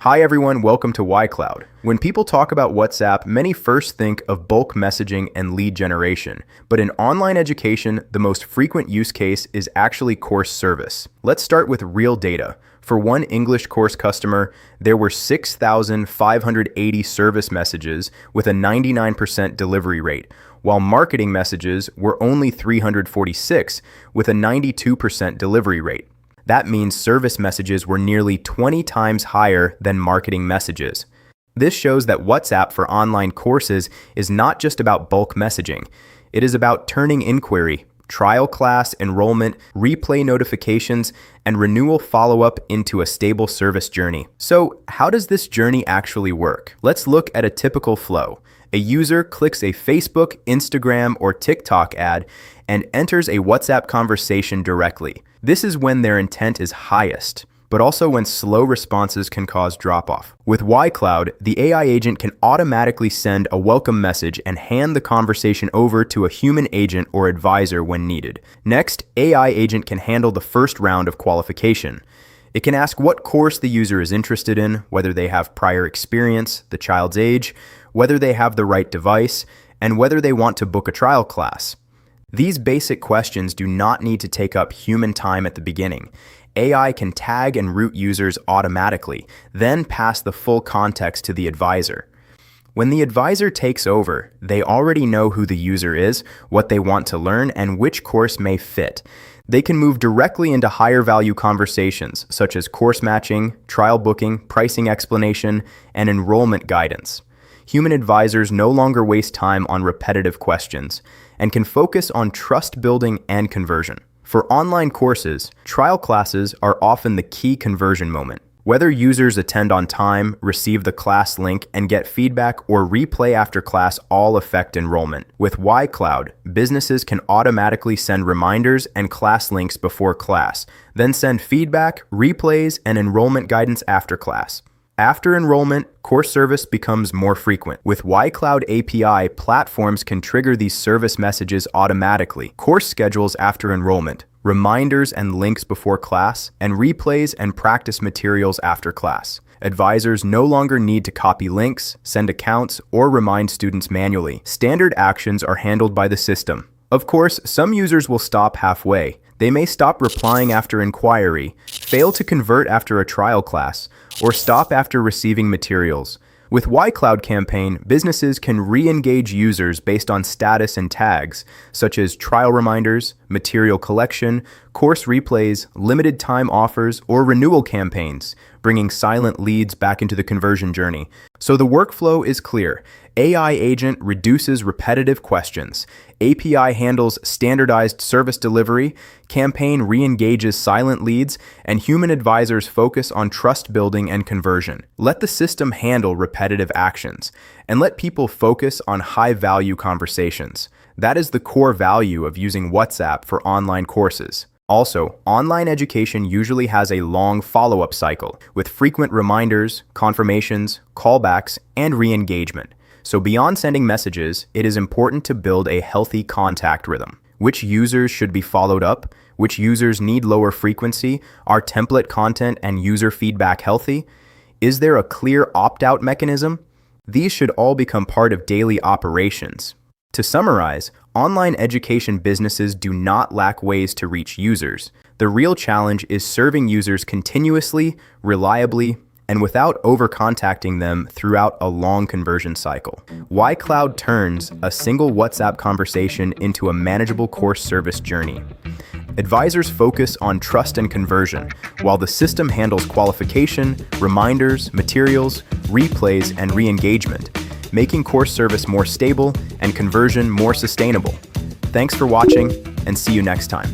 Hi everyone, welcome to YCloud. When people talk about WhatsApp, many first think of bulk messaging and lead generation. But in online education, the most frequent use case is actually course service. Let's start with real data. For one English course customer, there were 6,580 service messages with a 99% delivery rate, while marketing messages were only 346 with a 92% delivery rate. That means service messages were nearly 20 times higher than marketing messages. This shows that WhatsApp for online courses is not just about bulk messaging. It is about turning inquiry, trial class enrollment, replay notifications, and renewal follow-up into a stable service journey. So, how does this journey actually work? Let's look at a typical flow. A user clicks a Facebook, Instagram, or TikTok ad and enters a WhatsApp conversation directly. This is when their intent is highest, but also when slow responses can cause drop-off. With YCloud, the AI agent can automatically send a welcome message and hand the conversation over to a human agent or advisor when needed. Next, AI agent can handle the first round of qualification. It can ask what course the user is interested in, whether they have prior experience, the child's age, whether they have the right device, and whether they want to book a trial class. These basic questions do not need to take up human time at the beginning. AI can tag and route users automatically, then pass the full context to the advisor. When the advisor takes over, they already know who the user is, what they want to learn, and which course may fit. They can move directly into higher value conversations, such as course matching, trial booking, pricing explanation, and enrollment guidance. Human advisors no longer waste time on repetitive questions and can focus on trust building and conversion. For online courses, trial classes are often the key conversion moment. Whether users attend on time, receive the class link, and get feedback or replay after class all affect enrollment. With YCloud, businesses can automatically send reminders and class links before class, then send feedback, replays, and enrollment guidance after class. After enrollment, course service becomes more frequent. With YCloud API, platforms can trigger these service messages automatically. Course schedules after enrollment, reminders and links before class, and replays and practice materials after class. Advisors no longer need to copy links, send accounts, or remind students manually. Standard actions are handled by the system. Of course, some users will stop halfway. They may stop replying after inquiry, fail to convert after a trial class, or stop after receiving materials. With YCloud Campaign, businesses can re-engage users based on status and tags, such as trial reminders, material collection, course replays, limited time offers, or renewal campaigns, bringing silent leads back into the conversion journey. So the workflow is clear. AI agent reduces repetitive questions. API handles standardized service delivery, campaign re-engages silent leads, and human advisors focus on trust building and conversion. Let the system handle repetitive actions, and let people focus on high-value conversations. That is the core value of using WhatsApp for online courses. Also, online education usually has a long follow-up cycle, with frequent reminders, confirmations, callbacks, and re-engagement. So beyond sending messages, it is important to build a healthy contact rhythm. Which users should be followed up? Which users need lower frequency? Are template content and user feedback healthy? Is there a clear opt-out mechanism? These should all become part of daily operations. To summarize, online education businesses do not lack ways to reach users. The real challenge is serving users continuously, reliably, and without over-contacting them throughout a long conversion cycle. YCloud turns a single WhatsApp conversation into a manageable course service journey. Advisors focus on trust and conversion, while the system handles qualification, reminders, materials, replays, and re-engagement, making course service more stable and conversion more sustainable. Thanks for watching, and see you next time.